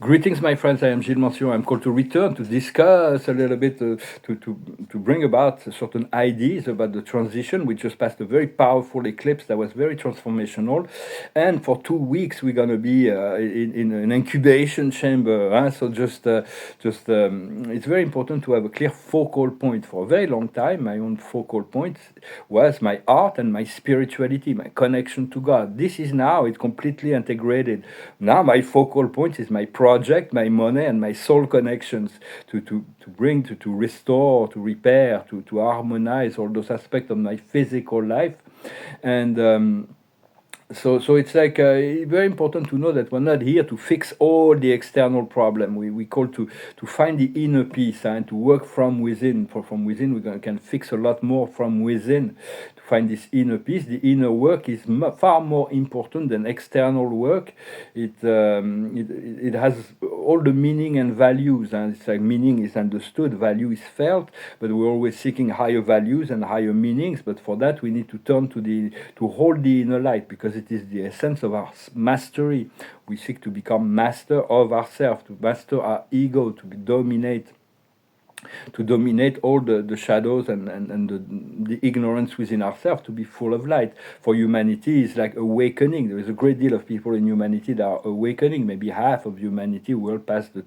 Greetings, my friends. I am Gilles Mancion. I'm called to return to discuss a little bit, to bring about certain ideas about the transition. We just passed a very powerful eclipse that was very transformational, and for 2 weeks we're gonna be in an incubation chamber. Huh? So it's very important to have a clear focal point. For a very long time, my own focal point was my art and my spirituality, my connection to God. This is now it's completely integrated. Now my focal point is my project, my money, and my soul connections to bring, to restore, to repair, to harmonize all those aspects of my physical life. And so it's like very important to know that we're not here to fix all the external problem. We call to find the inner peace, and to work from within. From within, can fix a lot more from within. To find this inner peace, the inner work is far more important than external work. It has all the meaning and values, and it's like meaning is understood, value is felt, but we're always seeking higher values and higher meanings. But for that, we need to turn to hold the inner light, because it is the essence of our mastery. We seek to become master of ourselves, to master our ego, to dominate all the shadows and the ignorance within ourselves, to be full of light. For humanity is like awakening. There is a great deal of people in humanity that are awakening. Maybe half of humanity will pass the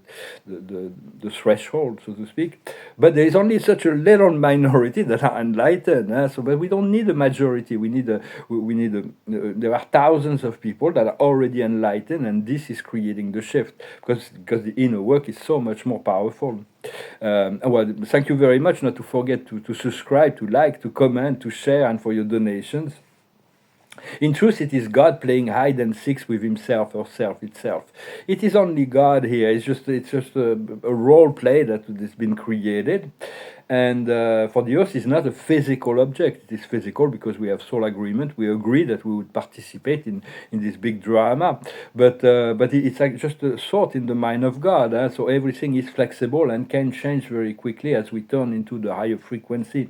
threshold, so to speak. But there is only such a little minority that are enlightened. But we don't need a majority. There are thousands of people that are already enlightened, and this is creating the shift, because the inner work is so much more powerful. Well, thank you very much. Not to forget to subscribe, to like, to comment, to share, and for your donations. In truth, it is God playing hide and seek with himself or self itself. It is only God here. It's just a role play that has been created. And for the earth, is not a physical object. It is physical because we have soul agreement. We agree that we would participate in this big drama. But it's like just a thought in the mind of God. So everything is flexible and can change very quickly as we turn into the higher frequency.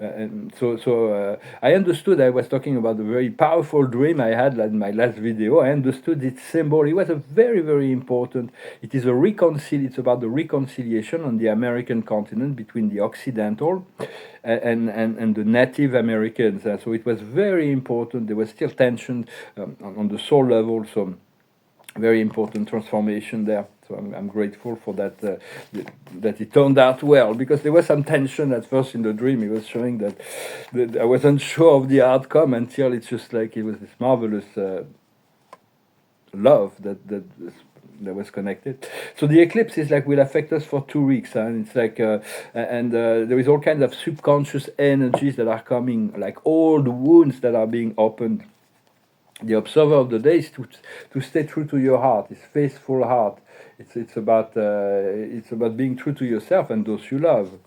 I understood. I was talking about a very powerful dream I had in my last video. I understood its symbol. It was a very, very important. It is It's about the reconciliation on the American continent between the Occidental and the Native Americans. So it was very important. There was still tension on the soul level. So very important transformation there. So I'm grateful for that, that it turned out well, because there was some tension at first in the dream. It was showing that I wasn't sure of the outcome until it's just like it was this marvelous love that was connected. So the eclipse is like will affect us for 2 weeks, and it's like there is all kinds of subconscious energies that are coming, like old wounds that are being opened. The observer of the day is to stay true to your heart, it's faithful heart. It's about being true to yourself and those you love.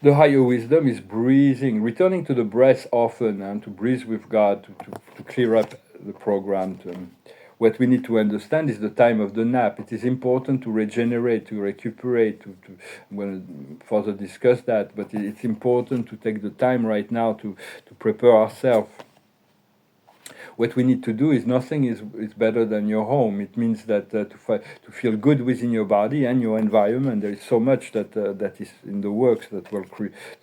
The higher wisdom is breathing, returning to the breath often, and to breathe with God, to clear up the program. What we need to understand is the time of the nap. It is important to regenerate, to recuperate. I'm going to further discuss that, but it's important to take the time right now to prepare ourselves. What we need to do is nothing is better than your home. It means that to feel good within your body and your environment. There is so much that is in the works that we're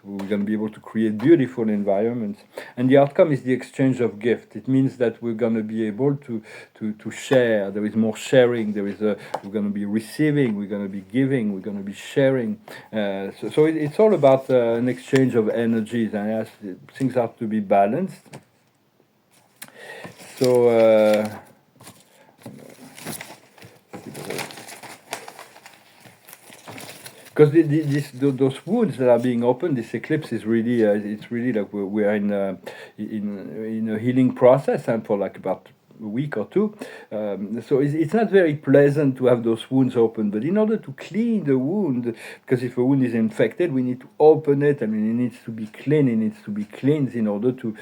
going to be able to create beautiful environments. And the outcome is the exchange of gift. It means that we're going to be able to share. There is more sharing. We're going to be receiving. We're going to be giving. We're going to be sharing. So it's all about an exchange of energies, and things have to be balanced. So because those wounds that are being opened, this eclipse is really it's really like we're in a healing process, and for like about a week or two. So it's not very pleasant to have those wounds open, but in order to clean the wound, because if a wound is infected, we need to open it. I mean, it needs to be clean, it needs to be cleansed in order to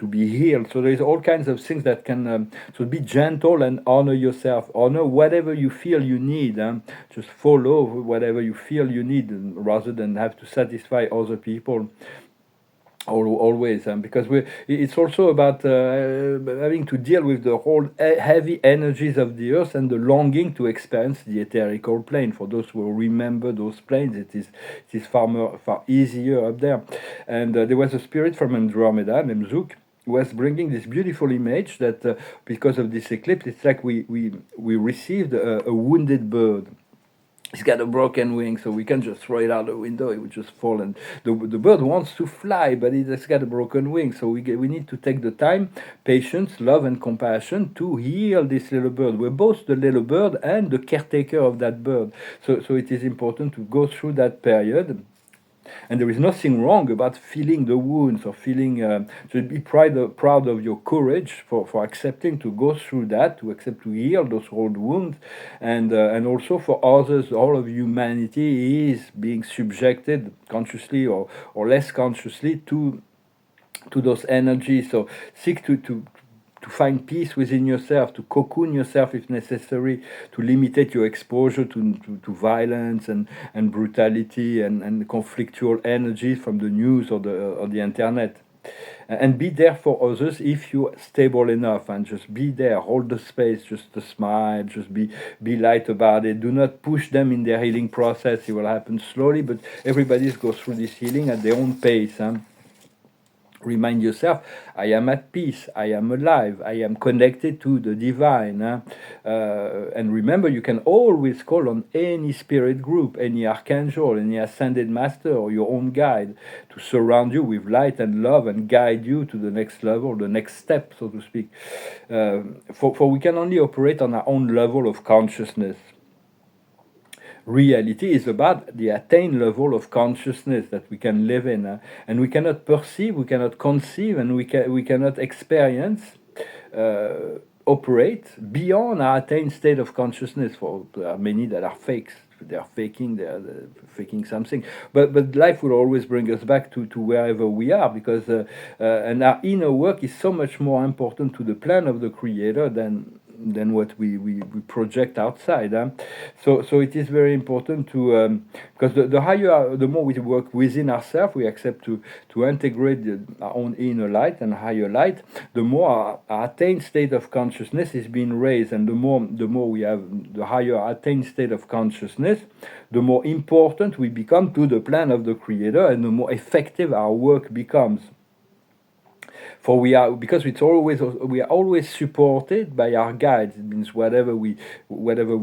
be healed. So there's all kinds of things that can, so be gentle and honor yourself, honor whatever you feel you need. Just follow whatever you feel you need, rather than have to satisfy other people. Always, because it's also about having to deal with the whole heavy energies of the earth and the longing to experience the etherical plane. For those who remember those planes, it is far easier up there. And there was a spirit from Andromeda named Zook, who was bringing this beautiful image that because of this eclipse, it's like we received a wounded bird. He's got a broken wing, so we can just throw it out the window. It would just fall, and the bird wants to fly, but it has got a broken wing. So we need to take the time, patience, love, and compassion to heal this little bird. We're both the little bird and the caretaker of that bird. So it is important to go through that period. And there is nothing wrong about feeling the wounds or feeling, to be proud of your courage for accepting to go through that, to accept to heal those old wounds. And also for others, all of humanity is being subjected consciously or less consciously to those energies. So seek to find peace within yourself, to cocoon yourself if necessary, to limit your exposure to violence and brutality and conflictual energy from the news or the internet. And be there for others if you're stable enough, and just be there, hold the space, just to smile, just be light about it. Do not push them in their healing process. It will happen slowly, but everybody goes through this healing at their own pace. Remind yourself, I am at peace, I am alive, I am connected to the divine. And remember, you can always call on any spirit group, any archangel, any ascended master, or your own guide to surround you with light and love and guide you to the next level, the next step, so to speak. For we can only operate on our own level of consciousness. Reality is about the attained level of consciousness that we can live in, and we cannot perceive, we cannot conceive, and we cannot experience, operate beyond our attained state of consciousness. For there are many that are fakes. They're faking something, but life will always bring us back to wherever we are, because and our inner work is so much more important to the plan of the Creator than what we project outside. So it is very important to, because the more we work within ourselves, we accept to integrate our own inner light and higher light, the more our attained state of consciousness is being raised, and the more we have the higher attained state of consciousness, the more important we become to the plan of the Creator, and the more effective our work becomes. For we are always supported by our guides. It means whatever we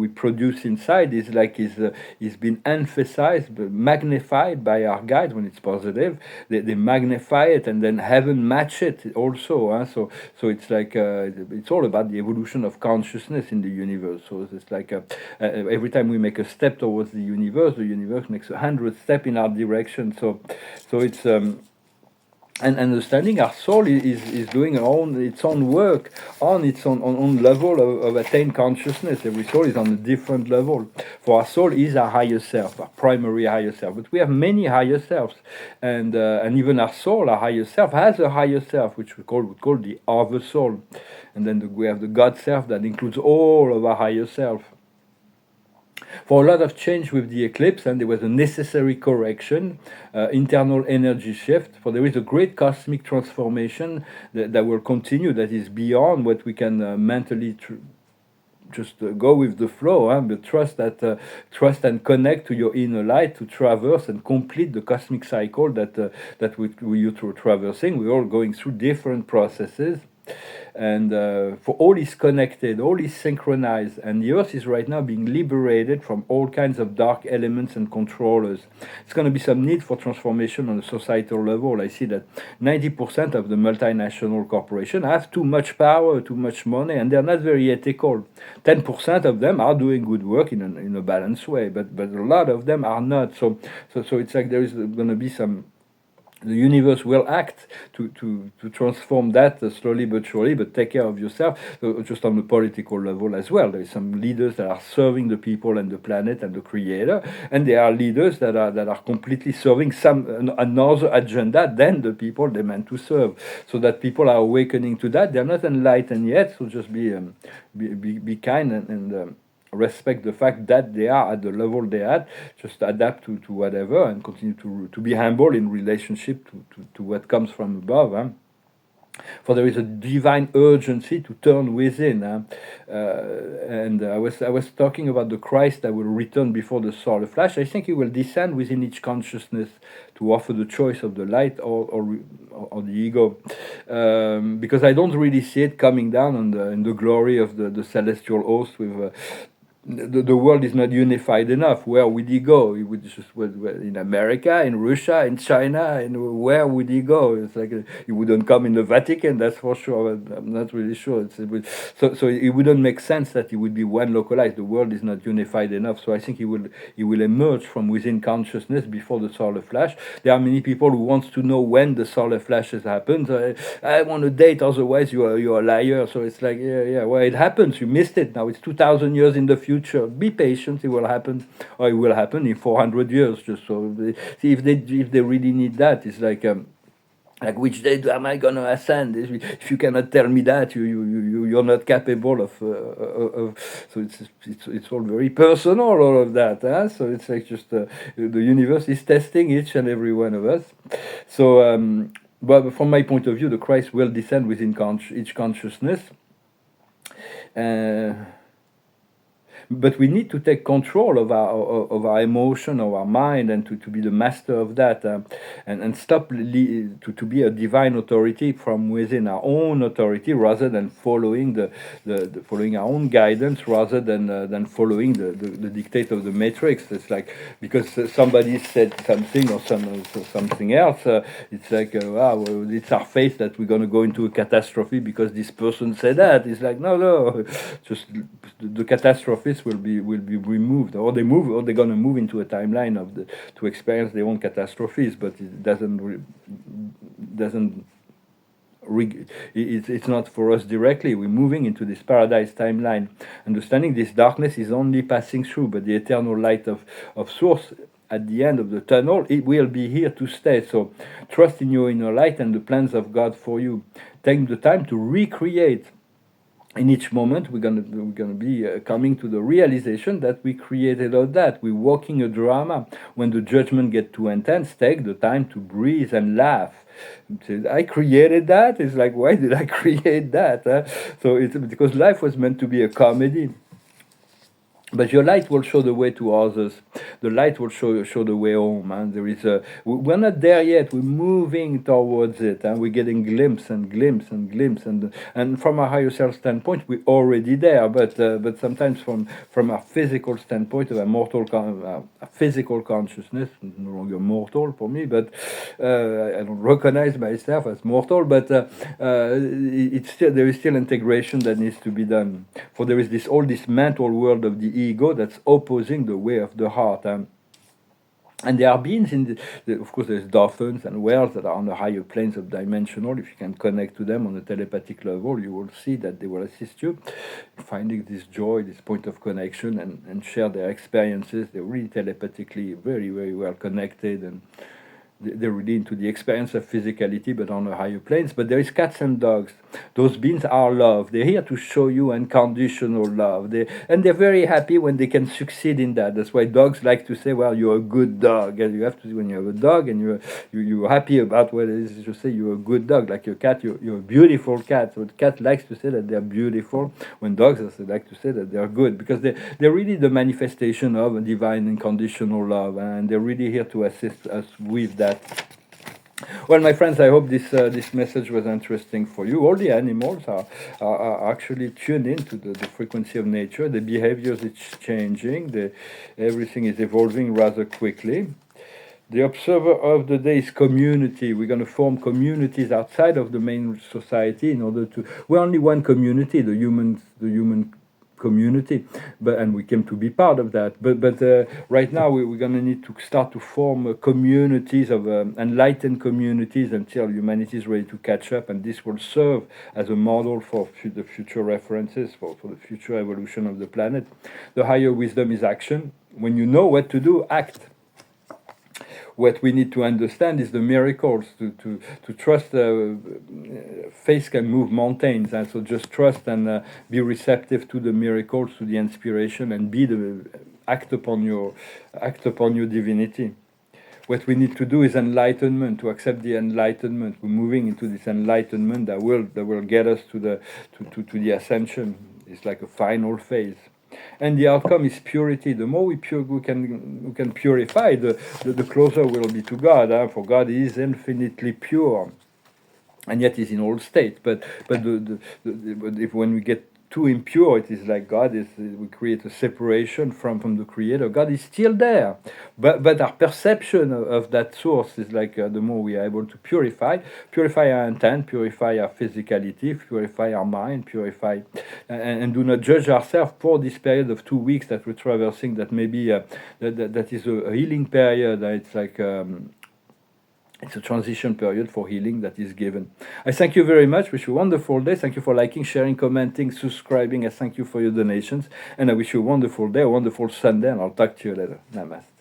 produce inside is being emphasized, magnified by our guides when it's positive. They magnify it, and then heaven match it also. So it's like it's all about the evolution of consciousness in the universe. So it's like every time we make a step towards the universe makes 100 steps in our direction. So it's. And understanding our soul is doing its own work on its own level of attained consciousness. Every soul is on a different level. For our soul is our higher self, our primary higher self. But we have many higher selves, and even our soul, our higher self, has a higher self, which we would call the other soul. And then we have the God self that includes all of our higher self. For a lot of change with the eclipse, and there was a necessary correction, internal energy shift, for there is a great cosmic transformation that will continue, that is beyond what we can mentally just go with the flow, but trust and connect to your inner light to traverse and complete the cosmic cycle that you're traversing. We're all going through different processes. And for all is connected, all is synchronized, and the earth is right now being liberated from all kinds of dark elements and controllers. It's going to be some need for transformation on a societal level. I see that 90% of the multinational corporations have too much power, too much money, and they're not very ethical. 10% of them are doing good work in a balanced way, but a lot of them are not. So it's like there is going to be some. The universe will act to transform that slowly but surely, but take care of yourself. So just on the political level as well, there is some leaders that are serving the people and the planet and the Creator, and there are leaders that are completely serving another agenda than the people they meant to serve. So that people are awakening to that. They're not enlightened yet, so just be kind and respect the fact that they are at the level they are, just adapt to whatever and continue to be humble in relationship to what comes from above. For there is a divine urgency to turn within. And I was talking about the Christ that will return before the solar flash. I think he will descend within each consciousness to offer the choice of the light or the ego, because I don't really see it coming down in the glory of the celestial host with. The world is not unified enough. Where would he go? He would just in America, in Russia, in China, and where would he go? It's like he wouldn't come in the Vatican, that's for sure. I'm not really sure. So it wouldn't make sense that he would be one localized. The world is not unified enough. So I think he will emerge from within consciousness before the solar flash. There are many people who wants to know when the solar flash has happened. I want a date, otherwise you're a liar. So it's like well, it happens. You missed it. Now it's 2,000 years in the future. Be patient, it will happen, or it will happen in 400 years. Just so see if they really need that. It's like which day am I gonna ascend? If you cannot tell me that, you're not capable of. So it's all very personal, all of that. So it's like just the universe is testing each and every one of us. So, but from my point of view, the Christ will descend within each consciousness. But we need to take control of our emotion, of our mind, and to be the master of that, and stop to be a divine authority from within, our own authority, rather than following the following our own guidance, rather than following the dictate of the matrix. It's like because somebody said something or something else, it's like wow, it's our fate that we're gonna go into a catastrophe because this person said that. It's like no, just the catastrophe will be removed, or they're gonna move into a timeline to experience their own catastrophes, but it it's not for us directly. We're moving into this paradise timeline, understanding this darkness is only passing through, but the eternal light of source at the end of the tunnel, it will be here to stay. So trust in your inner light and the plans of God for you. Take the time to recreate. In each moment, we're gonna be coming to the realization that we created all that. We're walking a drama. When the judgment gets too intense, take the time to breathe and laugh. I created that. It's like, why did I create that? So it's because life was meant to be a comedy. But your light will show the way to others. The light will show the way home. And we're not there yet. We're moving towards it, and we're getting glimpse, and from a higher self standpoint, we're already there. But sometimes from a physical standpoint, of a mortal physical consciousness, no longer mortal for me, but I don't recognize myself as mortal. But there is still integration that needs to be done. For there is this mental world of the ego that's opposing the way of the heart. And there are beings of course, there's dolphins and whales that are on the higher planes of dimensional. If you can connect to them on a telepathic level, you will see that they will assist you in finding this joy, this point of connection, and share their experiences. They're really telepathically very, very well connected, and they're really into the experience of physicality, but on a higher planes. But there is cats and dogs. Those beings are love. They're here to show you unconditional love. They're very happy when they can succeed in that. That's why dogs like to say, well, you're a good dog. And you have to, when you have a dog and you're happy about what it is to say you're a good dog. Like your cat, you're a beautiful cat. So the cat likes to say that they're beautiful. When dogs like to say that they're good, because they're really the manifestation of a divine unconditional love, and they're really here to assist us with that. Well, my friends, I hope this message was interesting for you. All the animals are actually tuned into the frequency of nature. The behaviors is changing. Everything is evolving rather quickly. The observer of the day is community. We're going to form communities outside of the main society in order to. We're only one community, the human community, and we came to be part of that. But right now we're going to need to start to form communities of enlightened communities until humanity is ready to catch up, and this will serve as a model for the future references for the future evolution of the planet. The higher wisdom is action. When you know what to do, act. what we need to understand is the miracles, to trust. Faith can move mountains, and so just trust and be receptive to the miracles, to the inspiration, and be the act upon your divinity. What we need to do is enlightenment, to accept the enlightenment. We're moving into this enlightenment that will get us to the ascension. It's like a final phase. And the outcome is purity. The more we can purify, the closer we'll be to God. For God is infinitely pure, and yet is in all state. But if when we get too impure, it is like we create a separation from the Creator. God is still there, but our perception of that source is like the more we are able to purify our intent, purify our physicality, purify our mind, purify, and do not judge ourselves for this period of 2 weeks that we're traversing. That maybe that is a healing period. It's like. It's a transition period for healing that is given. I thank you very much. Wish you a wonderful day. Thank you for liking, sharing, commenting, subscribing. I thank you for your donations. And I wish you a wonderful day, a wonderful Sunday. And I'll talk to you later. Namaste.